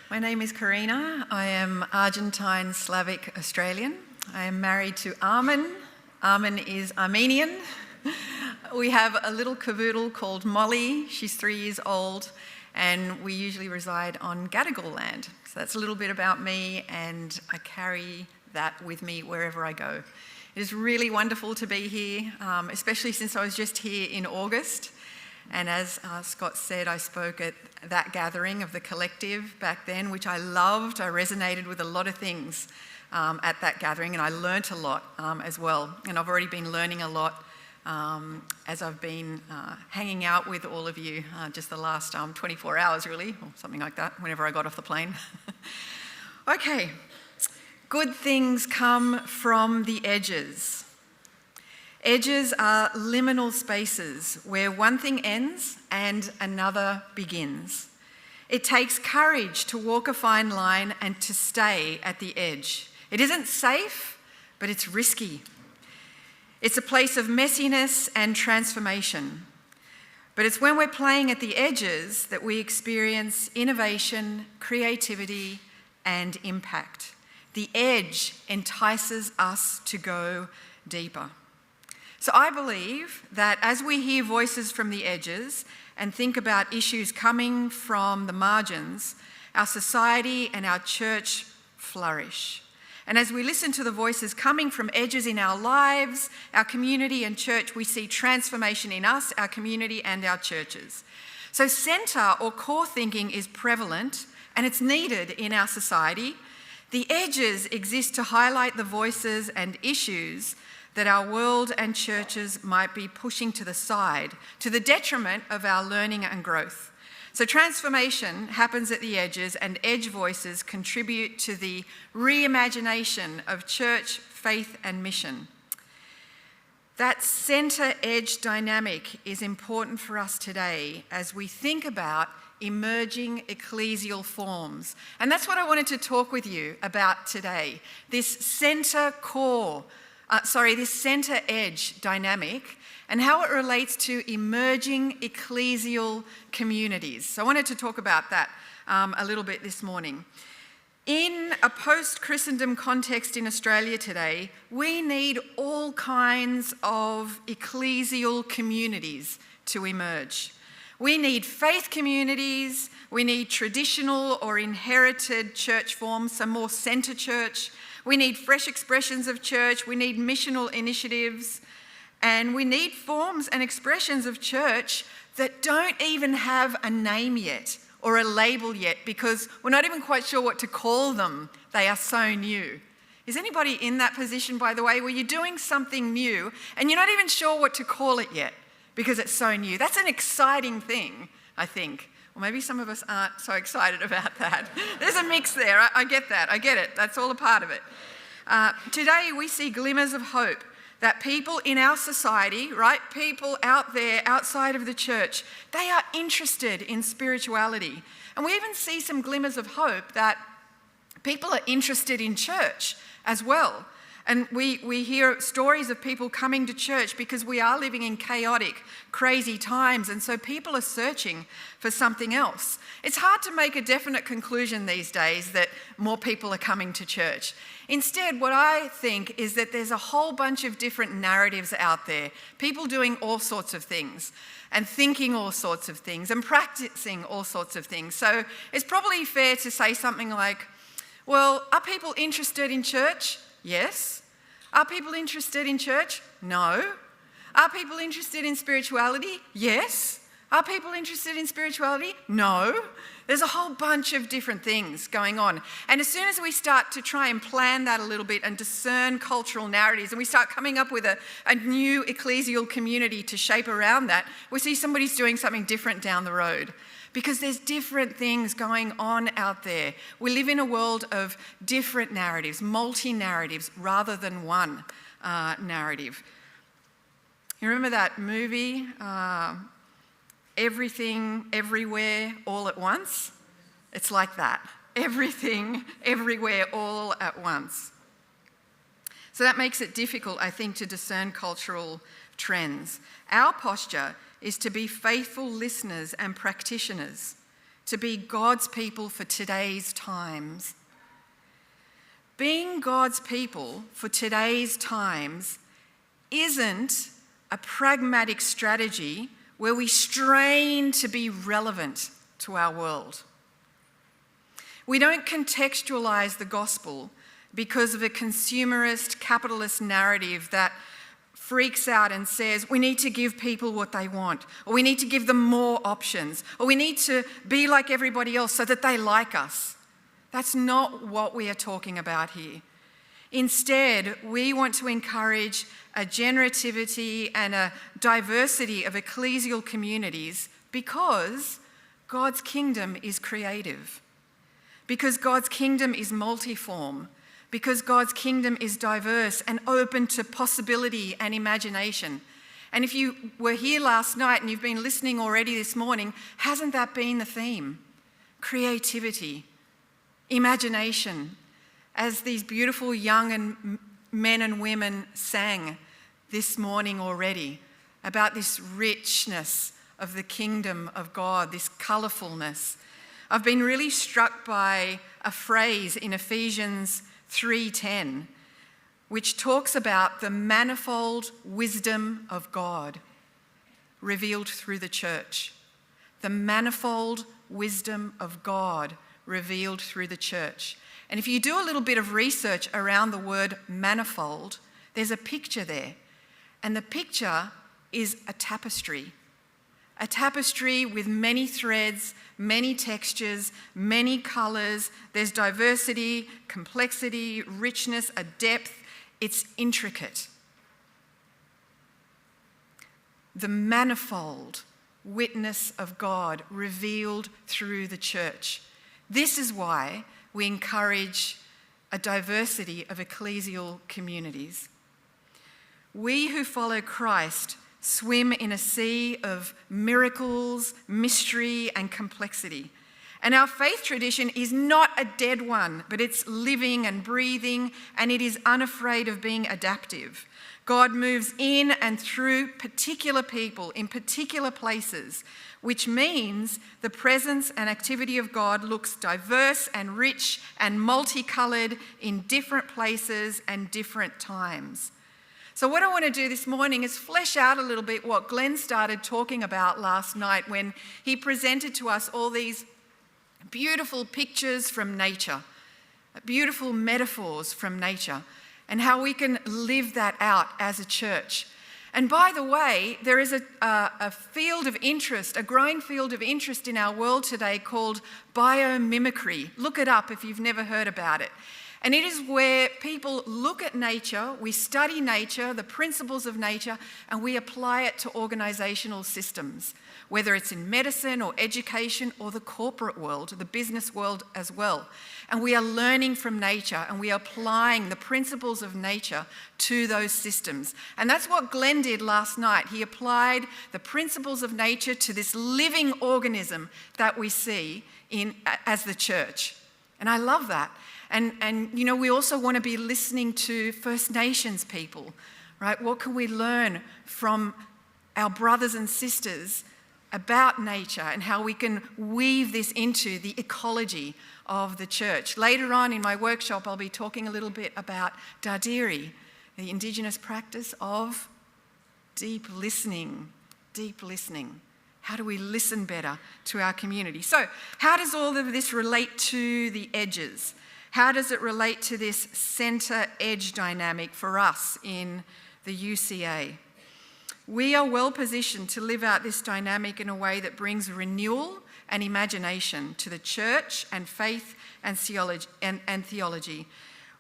My name is Karina. I am Argentine Slavic Australian. I am married to Armin. Armin is Armenian. We have a little cavoodle called Molly. She's 3 years old, and we usually reside on Gadigal land. So that's a little bit about me, and I carry that with me wherever I go. It is really wonderful to be here, especially since I was just here in August. And as Scott said, I spoke at that gathering of the collective back then, which I loved. I resonated with a lot of things at that gathering, and I learnt a lot as well. And I've already been learning a lot as I've been hanging out with all of you just the last 24 hours, really, or something like that, whenever I got off the plane. Okay, good things come from the edges. Edges are liminal spaces where one thing ends and another begins. It takes courage to walk a fine line and to stay at the edge. It isn't safe, but it's risky. It's a place of messiness and transformation. But it's when we're playing at the edges that we experience innovation, creativity, and impact. The edge entices us to go deeper. So I believe that as we hear voices from the edges and think about issues coming from the margins, our society and our church flourish. And as we listen to the voices coming from edges in our lives, our community and church, we see transformation in us, our community and our churches. So centre or core thinking is prevalent and it's needed in our society. The edges exist to highlight the voices and issues that our world and churches might be pushing to the side, to the detriment of our learning and growth. So transformation happens at the edges, and edge voices contribute to the reimagination of church, faith, and mission. That centre-edge dynamic is important for us today as we think about emerging ecclesial forms. And that's what I wanted to talk with you about today, this centre-edge dynamic and how it relates to emerging ecclesial communities. So I wanted to talk about that a little bit this morning. In a post-Christendom context in Australia today, we need all kinds of ecclesial communities to emerge. We need faith communities, we need traditional or inherited church forms, so more centre church. We need fresh expressions of church, we need missional initiatives, and we need forms and expressions of church that don't even have a name yet or a label yet because we're not even quite sure what to call them. They are so new. Is anybody in that position, by the way, where you're doing something new and you're not even sure what to call it yet because it's so new? That's an exciting thing, I think. Or maybe some of us aren't so excited about that. There's a mix there. I get that. I get it. That's all a part of it. Today we see glimmers of hope that people in our society, right, people out there outside of the church, they are interested in spirituality. And we even see some glimmers of hope that people are interested in church as well. And we hear stories of people coming to church because we are living in chaotic, crazy times, and so people are searching for something else. It's hard to make a definite conclusion these days that more people are coming to church. Instead, what I think is that there's a whole bunch of different narratives out there, people doing all sorts of things and thinking all sorts of things and practicing all sorts of things. So it's probably fair to say something like, well, are people interested in church? Yes. Are people interested in church? No. Are people interested in spirituality? Yes. Are people interested in spirituality? No. There's a whole bunch of different things going on. And as soon as we start to try and plan that a little bit and discern cultural narratives and we start coming up with a new ecclesial community to shape around that, we see somebody's doing something different down the road. Because there's different things going on out there. We live in a world of different narratives, multi-narratives, rather than one narrative. You remember that movie, Everything, Everywhere, All at Once? It's like that. Everything, everywhere, all at once. So that makes it difficult, I think, to discern cultural trends. Our posture is to be faithful listeners and practitioners to be God's people for today's times. Being God's people for today's times isn't a pragmatic strategy where we strain to be relevant to our world. We don't contextualize the gospel because of a consumerist, capitalist narrative that freaks out and says we need to give people what they want, or we need to give them more options, or we need to be like everybody else so that they like us. That's not what we are talking about here. Instead, we want to encourage a generativity and a diversity of ecclesial communities because God's kingdom is creative, because God's kingdom is multiform, because God's kingdom is diverse and open to possibility and imagination. And if you were here last night and you've been listening already this morning, hasn't that been the theme? Creativity, imagination, as these beautiful young men and women sang this morning already about this richness of the kingdom of God, this colourfulness. I've been really struck by a phrase in Ephesians 3:10, which talks about the manifold wisdom of God revealed through the church. The manifold wisdom of God revealed through the church. And if you do a little bit of research around the word manifold, there's a picture there. And the picture is a tapestry with many threads, many textures, many colours. There's diversity, complexity, richness, a depth. It's intricate. The manifold witness of God revealed through the church. This is why we encourage a diversity of ecclesial communities. We who follow Christ swim in a sea of miracles, mystery, and complexity. And our faith tradition is not a dead one, but it's living and breathing, and it is unafraid of being adaptive. God moves in and through particular people in particular places, which means the presence and activity of God looks diverse and rich and multicoloured in different places and different times. So what I want to do this morning is flesh out a little bit what Glenn started talking about last night when he presented to us all these beautiful pictures from nature, beautiful metaphors from nature, and how we can live that out as a church. And by the way, there is a field of interest, a growing field of interest in our world today called biomimicry. Look it up if you've never heard about it. And it is where people look at nature, we study nature, the principles of nature, and we apply it to organisational systems, whether it's in medicine or education or the corporate world, the business world as well. And we are learning from nature and we are applying the principles of nature to those systems. And that's what Glenn did last night. He applied the principles of nature to this living organism that we see as the church. And I love that. And you know, we also want to be listening to First Nations people, right? What can we learn from our brothers and sisters about nature and how we can weave this into the ecology of the church? Later on in my workshop, I'll be talking a little bit about Dardiri, the Indigenous practice of deep listening. How do we listen better to our community? So how does all of this relate to the edges? How does it relate to this centre-edge dynamic for us in the UCA? We are well positioned to live out this dynamic in a way that brings renewal and imagination to the church and faith and theology.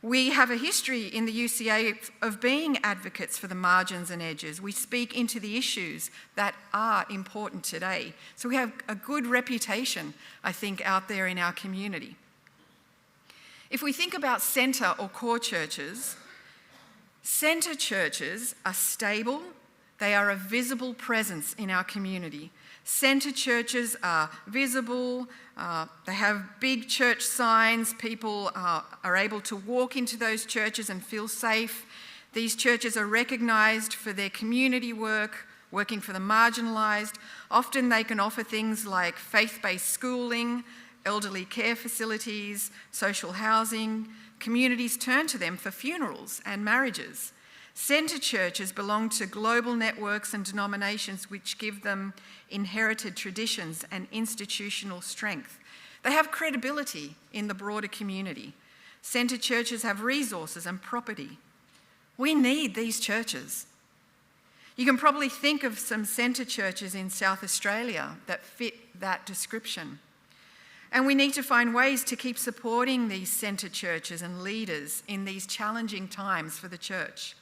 We have a history in the UCA of being advocates for the margins and edges. We speak into the issues that are important today. So we have a good reputation, I think, out there in our community. If we think about centre or core churches, centre churches are stable, they are a visible presence in our community. Centre churches are visible, they have big church signs, people are able to walk into those churches and feel safe. These churches are recognised for their community work, working for the marginalised. Often they can offer things like faith-based schooling, elderly care facilities, social housing. Communities turn to them for funerals and marriages. Centre churches belong to global networks and denominations which give them inherited traditions and institutional strength. They have credibility in the broader community. Centre churches have resources and property. We need these churches. You can probably think of some centre churches in South Australia that fit that description. And we need to find ways to keep supporting these centre churches and leaders in these challenging times for the church.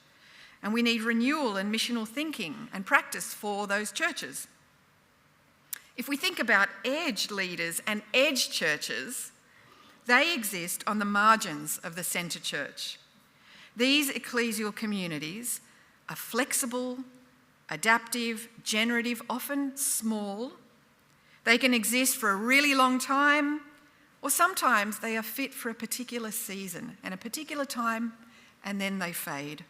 And we need renewal and missional thinking and practice for those churches. If we think about edge leaders and edge churches, they exist on the margins of the centre church. These ecclesial communities are flexible, adaptive, generative, often small. They can exist for a really long time, or sometimes they are fit for a particular season and a particular time, and then they fade.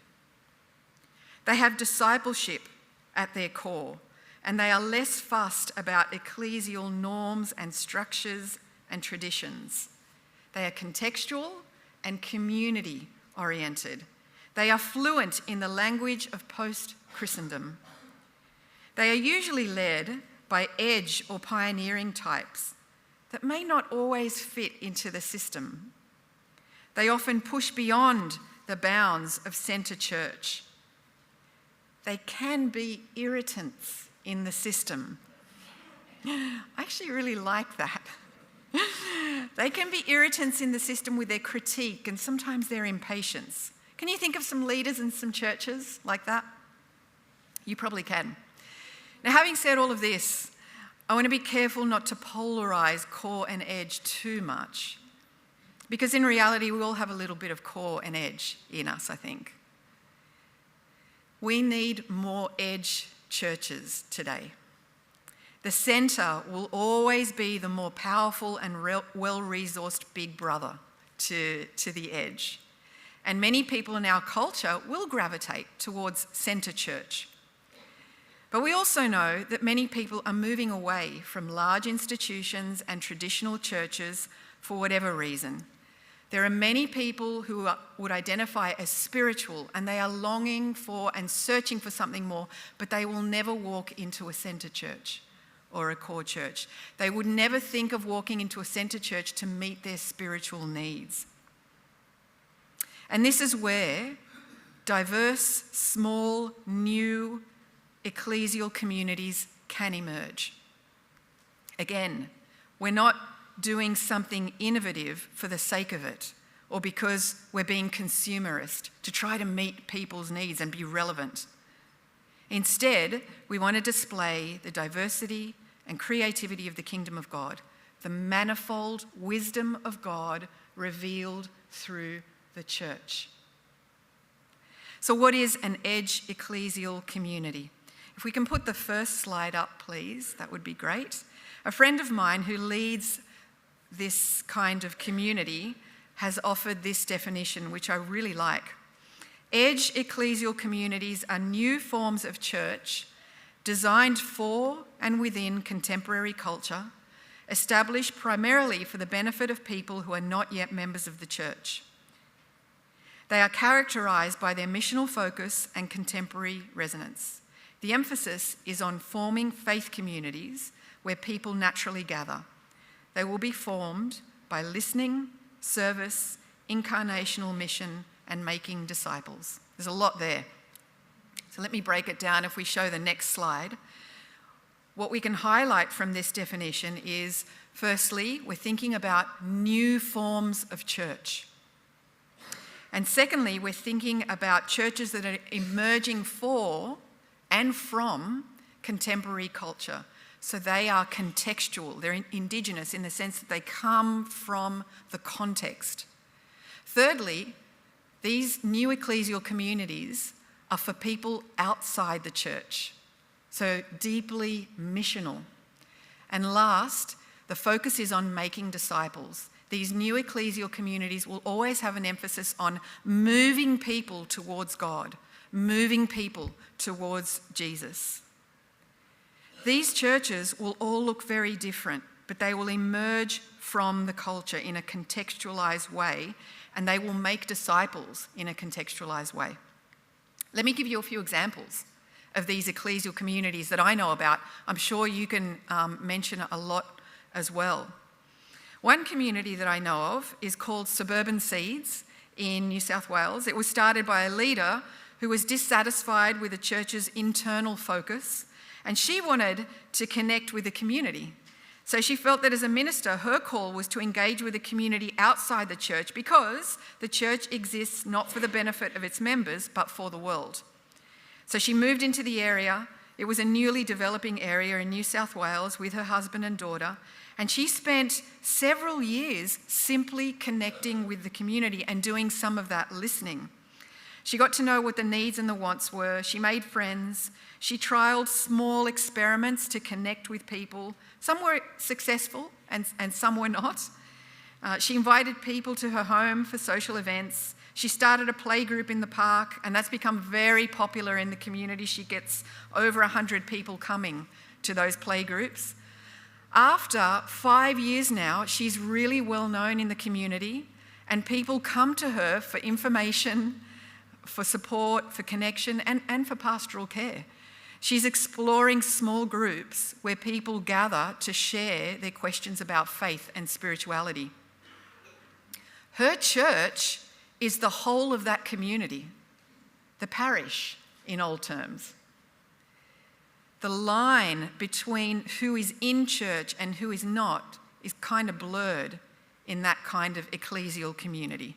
They have discipleship at their core, and they are less fussed about ecclesial norms and structures and traditions. They are contextual and community-oriented. They are fluent in the language of post-Christendom. They are usually led by edge or pioneering types that may not always fit into the system. They often push beyond the bounds of centre church. They can be irritants in the system. I actually really like that. They can be irritants in the system with their critique and sometimes their impatience. Can you think of some leaders in some churches like that? You probably can. Now, having said all of this, I want to be careful not to polarise core and edge too much, because in reality, we all have a little bit of core and edge in us, I think. We need more edge churches today. The centre will always be the more powerful and well-resourced big brother to the edge. And many people in our culture will gravitate towards centre church. But we also know that many people are moving away from large institutions and traditional churches for whatever reason. There are many people who would identify as spiritual, and they are longing for and searching for something more, but they will never walk into a centre church or a core church. They would never think of walking into a centre church to meet their spiritual needs. And this is where diverse, small, new ecclesial communities can emerge. Again, we're not doing something innovative for the sake of it, or because we're being consumerist to try to meet people's needs and be relevant. Instead, we want to display the diversity and creativity of the kingdom of God, the manifold wisdom of God revealed through the church. So what is an edge ecclesial community? If we can put the first slide up, please, that would be great. A friend of mine who leads this kind of community has offered this definition, which I really like. Edge ecclesial communities are new forms of church designed for and within contemporary culture, established primarily for the benefit of people who are not yet members of the church. They are characterised by their missional focus and contemporary resonance. The emphasis is on forming faith communities where people naturally gather. They will be formed by listening, service, incarnational mission, and making disciples. There's a lot there. So let me break it down. If we show the next slide, what we can highlight from this definition is, firstly, we're thinking about new forms of church. And secondly, we're thinking about churches that are emerging for and from contemporary culture. So they are contextual, they're indigenous in the sense that they come from the context. Thirdly, these new ecclesial communities are for people outside the church, so deeply missional. And last, the focus is on making disciples. These new ecclesial communities will always have an emphasis on moving people towards God, moving people towards Jesus. These churches will all look very different, but they will emerge from the culture in a contextualised way, and they will make disciples in a contextualised way. Let me give you a few examples of these ecclesial communities that I know about. I'm sure you can mention a lot as well. One community that I know of is called Suburban Seeds in New South Wales. It was started by a leader who was dissatisfied with the church's internal focus, and she wanted to connect with the community. So she felt that as a minister, her call was to engage with the community outside the church, because the church exists not for the benefit of its members, but for the world. So she moved into the area. It was a newly developing area in New South Wales with her husband and daughter, and she spent several years simply connecting with the community and doing some of that listening. She got to know what the needs and the wants were. She made friends. She trialled small experiments to connect with people. Some were successful and some were not. She invited people to her home for social events. She started a play group in the park, and that's become very popular in the community. She gets over 100 people coming to those play groups. After 5 years now, she's really well known in the community, and people come to her for information, for support, for connection, and for pastoral care. She's exploring small groups where people gather to share their questions about faith and spirituality. Her church is the whole of that community, the parish in old terms. The line between who is in church and who is not is kind of blurred in that kind of ecclesial community.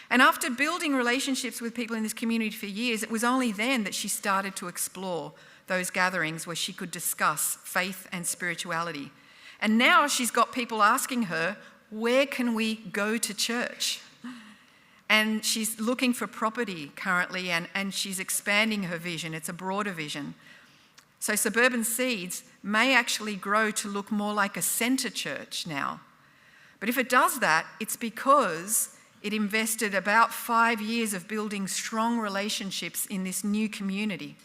And after building relationships with people in this community for years, it was only then that she started to explore those gatherings where she could discuss faith and spirituality. And now she's got people asking her, where can we go to church? And she's looking for property currently, and she's expanding her vision. It's a broader vision. So Suburban Seeds may actually grow to look more like a centre church now. But if it does that, it's because it invested about 5 years of building strong relationships in this new community.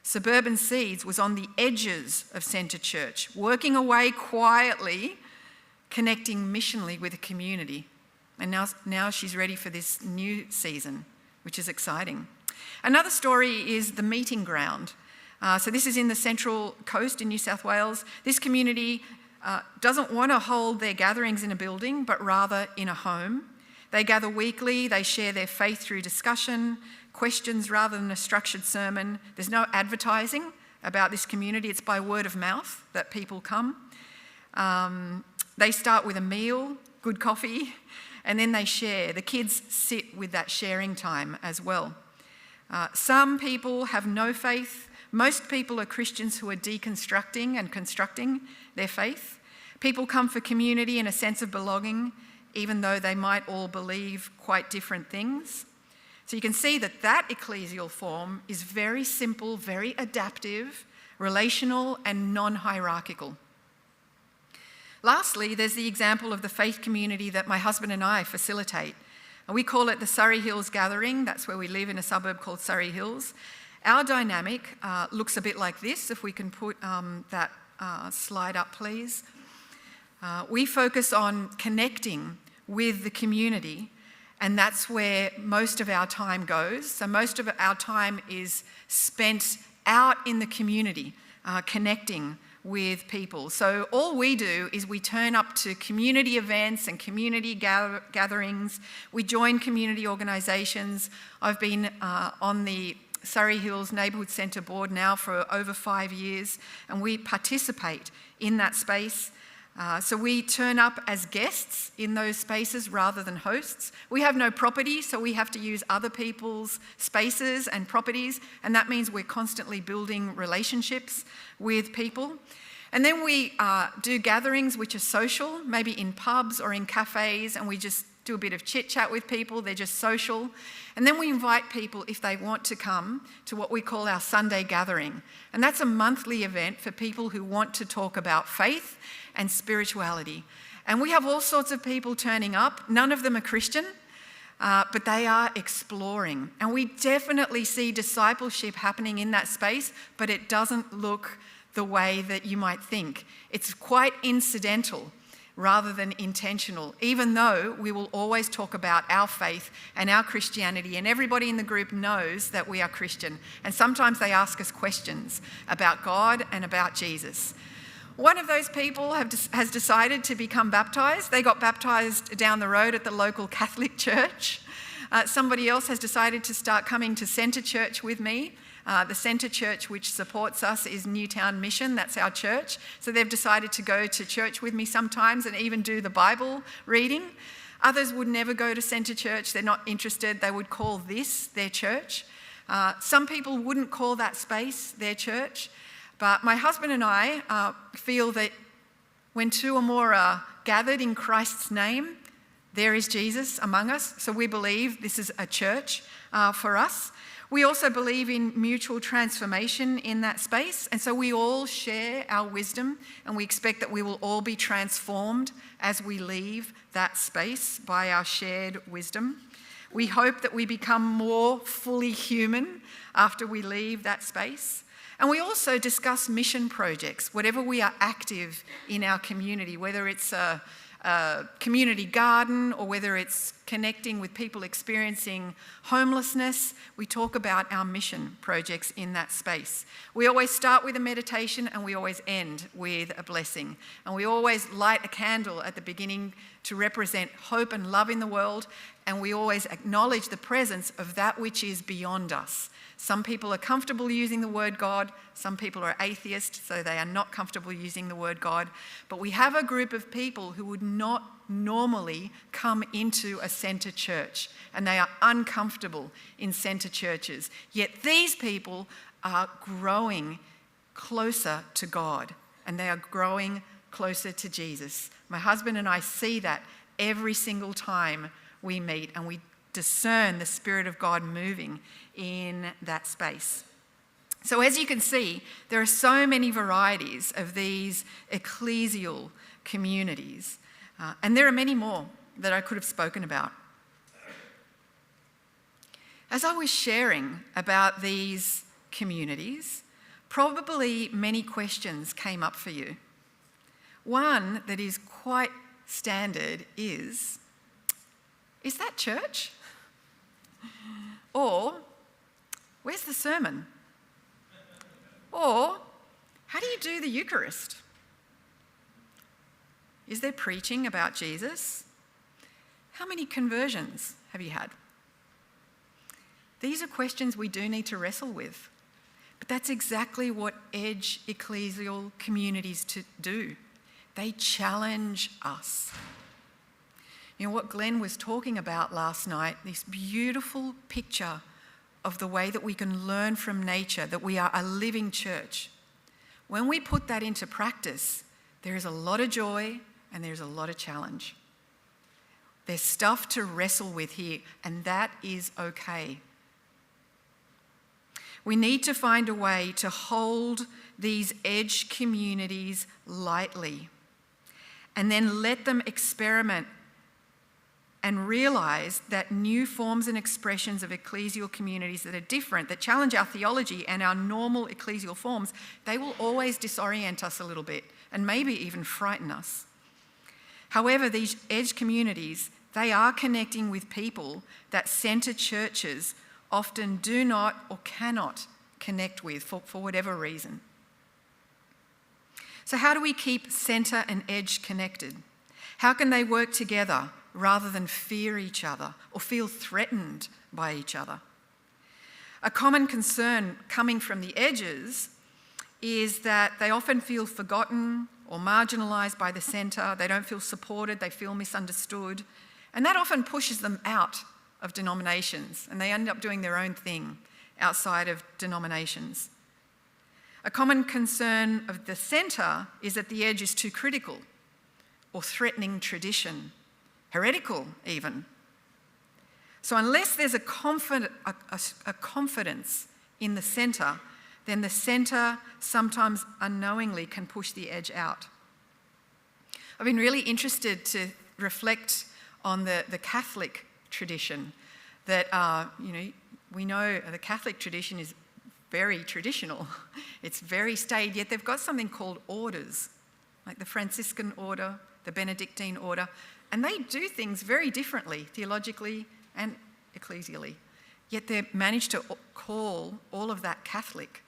Suburban Seeds was on the edges of centre church, working away quietly, connecting missionally with the community. And now she's ready for this new season, which is exciting. Another story is the Meeting Ground. So this is in the Central Coast in New South Wales. This community doesn't want to hold their gatherings in a building, but rather in a home. They gather weekly, they share their faith through discussion, questions rather than a structured sermon. There's no advertising about this community. It's by word of mouth that people come. They start with a meal, good coffee, and then they share. The kids sit with that sharing time as well. Some people have no faith. Most people are Christians who are deconstructing and constructing their faith. People come for community and a sense of belonging, even though they might all believe quite different things. So you can see that ecclesial form is very simple, very adaptive, relational, and non-hierarchical. Lastly, there's the example of the faith community that my husband and I facilitate. And we call it the Surrey Hills Gathering. That's where we live, in a suburb called Surrey Hills. Our dynamic looks a bit like this. If we can put that slide up, please. We focus on connecting with the community, and that's where most of our time goes. So most of our time is spent out in the community, connecting with people. So all we do is we turn up to community events and community gatherings. We join community organisations. I've been on the Surrey Hills Neighbourhood Centre board now for over 5 years, and we participate in that space. So we turn up as guests in those spaces rather than hosts. We have no property, so we have to use other people's spaces and properties, and that means we're constantly building relationships with people. And then we do gatherings which are social, maybe in pubs or in cafes, and we just do a bit of chit-chat with people. They're just social. And then we invite people, if they want to come, to what we call our Sunday gathering. And that's a monthly event for people who want to talk about faith and spirituality. And we have all sorts of people turning up. None of them are Christian, but they are exploring. And we definitely see discipleship happening in that space, but it doesn't look the way that you might think. It's quite incidental rather than intentional, even though we will always talk about our faith and our Christianity, and everybody in the group knows that we are Christian. And sometimes they ask us questions about God and about Jesus. One of those people has decided to become baptised. They got baptised down the road at the local Catholic church. Somebody else has decided to start coming to Centre Church with me. The Centre Church, which supports us, is Newtown Mission. That's our church. So they've decided to go to church with me sometimes and even do the Bible reading. Others would never go to Centre Church. They're not interested. They would call this their church. Some people wouldn't call that space their church. But my husband and I feel that when two or more are gathered in Christ's name, there is Jesus among us. So we believe this is a church for us. We also believe in mutual transformation in that space, and so we all share our wisdom, and we expect that we will all be transformed as we leave that space by our shared wisdom. We hope that we become more fully human after we leave that space. And we also discuss mission projects, whatever we are active in our community, whether it's a community garden or whether it's connecting with people experiencing homelessness. We talk about our mission projects in that space. We always start with a meditation and we always end with a blessing. And we always light a candle at the beginning to represent hope and love in the world, and we always acknowledge the presence of that which is beyond us. Some people are comfortable using the word God. Some people are atheists, so they are not comfortable using the word God. But we have a group of people who would not normally come into a centre church, and they are uncomfortable in centre churches. Yet these people are growing closer to God, and they are growing closer to Jesus. My husband and I see that every single time we meet, and we discern the Spirit of God moving in that space. So as you can see, there are so many varieties of these ecclesial communities, and there are many more that I could have spoken about. As I was sharing about these communities, probably many questions came up for you. One that is quite standard is that church? Or, where's the sermon? Or, how do you do the Eucharist? Is there preaching about Jesus? How many conversions have you had? These are questions we do need to wrestle with. But that's exactly what edge ecclesial communities do. They challenge us. You know what Glenn was talking about last night, this beautiful picture of the way that we can learn from nature, that we are a living church. When we put that into practice, there is a lot of joy and there's a lot of challenge. There's stuff to wrestle with here, and that is okay. We need to find a way to hold these edge communities lightly and then let them experiment and realise that new forms and expressions of ecclesial communities that are different, that challenge our theology and our normal ecclesial forms, they will always disorient us a little bit and maybe even frighten us. However, these edge communities, they are connecting with people that centre churches often do not or cannot connect with for whatever reason. So how do we keep centre and edge connected? How can they work together rather than fear each other or feel threatened by each other? A common concern coming from the edges is that they often feel forgotten or marginalised by the centre. They don't feel supported, they feel misunderstood, and that often pushes them out of denominations, and they end up doing their own thing outside of denominations. A common concern of the centre is that the edge is too critical or threatening tradition, heretical even. So unless there's a confidence in the centre, then the centre sometimes unknowingly can push the edge out. I've been really interested to reflect on the Catholic tradition that, we know the Catholic tradition is very traditional. It's very staid, yet they've got something called orders, like the Franciscan order, the Benedictine order, and they do things very differently, theologically and ecclesially. Yet they've managed to call all of that Catholic.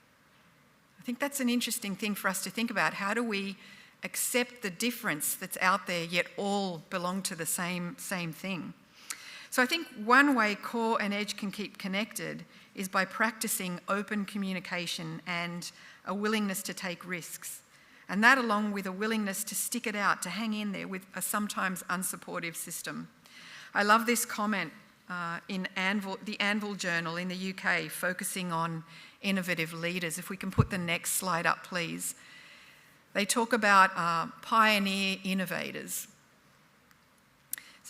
I think that's an interesting thing for us to think about. How do we accept the difference that's out there, yet all belong to the same thing? So I think one way core and edge can keep connected is by practicing open communication and a willingness to take risks. And that, along with a willingness to stick it out, to hang in there with a sometimes unsupportive system. I love this comment in the Anvil Journal in the UK, focusing on innovative leaders. If we can put the next slide up, please. They talk about pioneer innovators.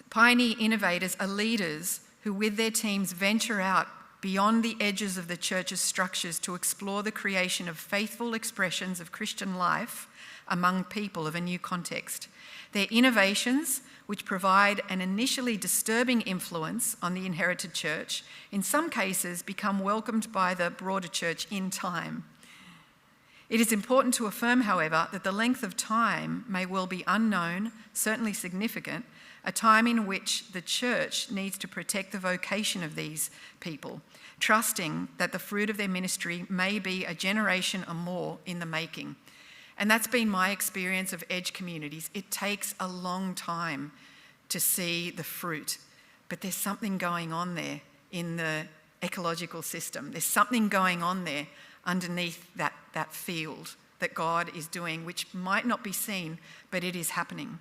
Pioneer innovators are leaders who, with their teams, venture out beyond the edges of the church's structures to explore the creation of faithful expressions of Christian life among people of a new context. Their innovations, which provide an initially disturbing influence on the inherited church, in some cases become welcomed by the broader church in time. It is important to affirm, however, that the length of time may well be unknown, certainly significant, a time in which the church needs to protect the vocation of these people, trusting that the fruit of their ministry may be a generation or more in the making. And that's been my experience of edge communities. It takes a long time to see the fruit, but there's something going on there in the ecological system. There's something going on there underneath that field that God is doing, which might not be seen, but it is happening.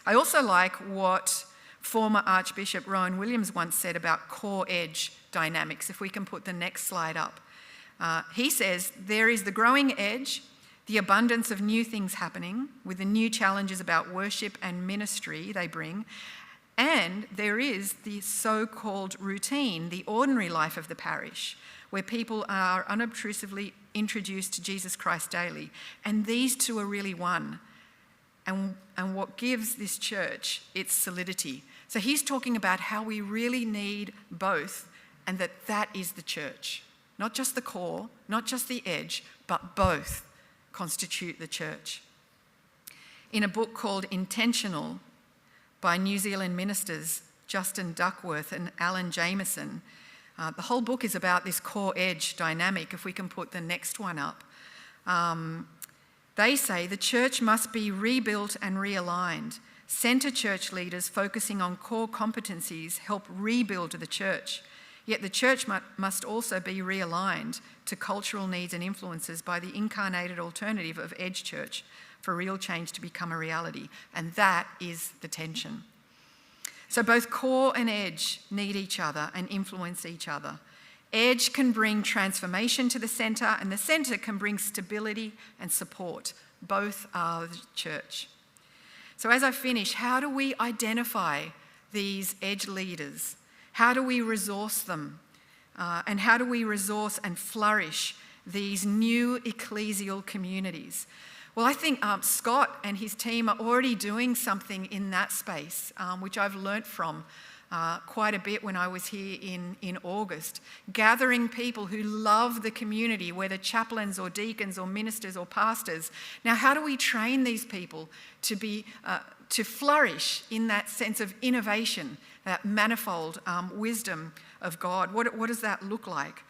I also like what former Archbishop Rowan Williams once said about core edge dynamics. If we can put the next slide up. He says, there is the growing edge, the abundance of new things happening with the new challenges about worship and ministry they bring, and there is the so-called routine, the ordinary life of the parish, where people are unobtrusively introduced to Jesus Christ daily. And these two are really one. And what gives this church its solidity. So he's talking about how we really need both, and that is the church. Not just the core, not just the edge, but both constitute the church. In a book called Intentional by New Zealand ministers Justin Duckworth and Alan Jameson, the whole book is about this core edge dynamic. If we can put the next one up. They say the church must be rebuilt and realigned. Centre church leaders focusing on core competencies help rebuild the church. Yet the church must also be realigned to cultural needs and influences by the incarnated alternative of Edge Church for real change to become a reality. And that is the tension. So both core and edge need each other and influence each other. Edge can bring transformation to the centre, and the centre can bring stability and support. Both are the church. So as I finish, how do we identify these edge leaders? How do we resource them? And how do we resource and flourish these new ecclesial communities? Well, I think Scott and his team are already doing something in that space, which I've learnt from quite a bit when I was here in August, gathering people who love the community, whether chaplains or deacons or ministers or pastors. Now, how do we train these people to flourish in that sense of innovation, that manifold wisdom of God? What does that look like?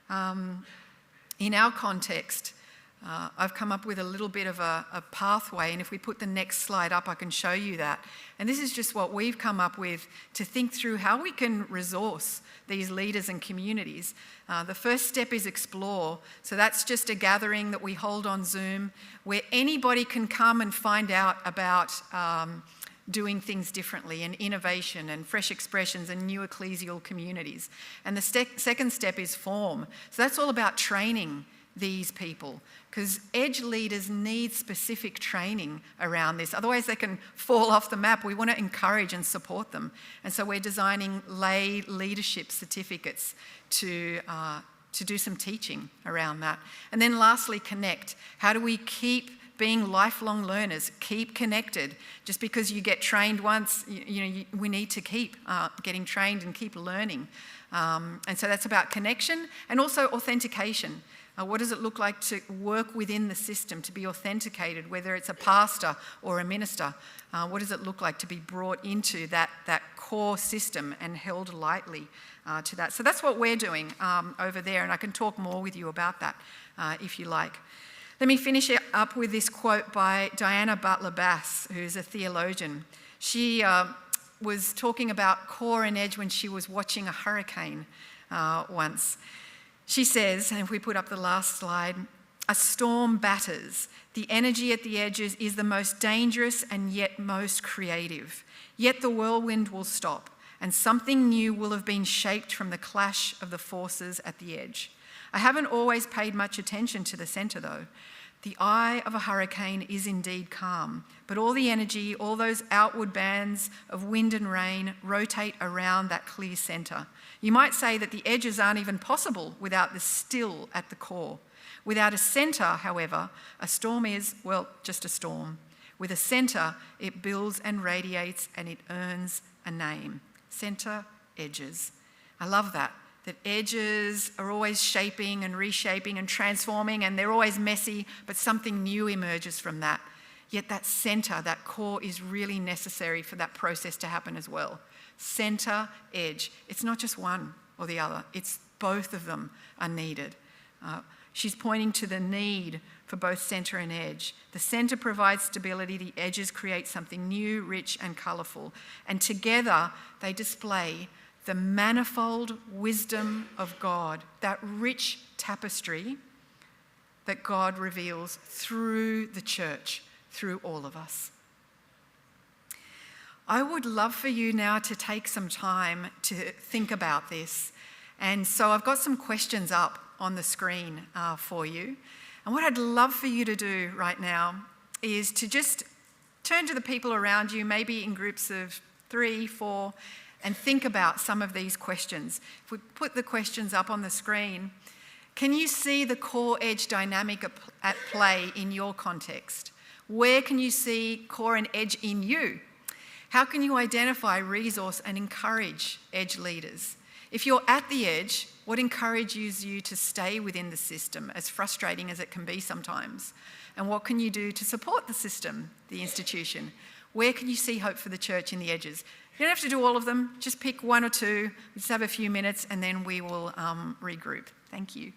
In our context, I've come up with a little bit of a pathway, and if we put the next slide up, I can show you that. And this is just what we've come up with to think through how we can resource these leaders and communities. The first step is explore. So that's just a gathering that we hold on Zoom where anybody can come and find out about doing things differently and innovation and fresh expressions and new ecclesial communities. And the second step is form. So that's all about training these people, because edge leaders need specific training around this. Otherwise they can fall off the map. We want to encourage and support them. And so we're designing lay leadership certificates to do some teaching around that. And then lastly, connect. How do we keep being lifelong learners, keep connected? Just because you get trained once, we need to keep getting trained and keep learning. And so that's about connection and also authentication. What does it look like to work within the system, to be authenticated, whether it's a pastor or a minister? What does it look like to be brought into that core system and held lightly to that? So that's what we're doing over there, and I can talk more with you about that if you like. Let me finish it up with this quote by Diana Butler Bass, who's a theologian. She was talking about core and edge when she was watching a hurricane once. She says, and if we put up the last slide, a storm batters. The energy at the edges is the most dangerous and yet most creative. Yet the whirlwind will stop, and something new will have been shaped from the clash of the forces at the edge. I haven't always paid much attention to the centre though. The eye of a hurricane is indeed calm, but all the energy, all those outward bands of wind and rain rotate around that clear centre. You might say that the edges aren't even possible without the still at the core. Without a centre, however, a storm is, well, just a storm. With a centre, it builds and radiates and it earns a name. Centre, edges. I love that edges are always shaping and reshaping and transforming, and they're always messy, but something new emerges from that. Yet that centre, that core, is really necessary for that process to happen as well. Centre, edge. It's not just one or the other. It's both of them are needed. She's pointing to the need for both centre and edge. The centre provides stability. The edges create something new, rich and colourful. And together they display the manifold wisdom of God, that rich tapestry that God reveals through the church, through all of us. I would love for you now to take some time to think about this. And so I've got some questions up on the screen for you. And what I'd love for you to do right now is to just turn to the people around you, maybe in groups of 3, 4, and think about some of these questions. If we put the questions up on the screen, can you see the core edge dynamic at play in your context? Where can you see core and edge in you? How can you identify, resource and encourage edge leaders? If you're at the edge, what encourages you to stay within the system, as frustrating as it can be sometimes? And what can you do to support the system, the institution? Where can you see hope for the church in the edges? You don't have to do all of them, just pick 1 or 2, just have a few minutes and then we will regroup. Thank you.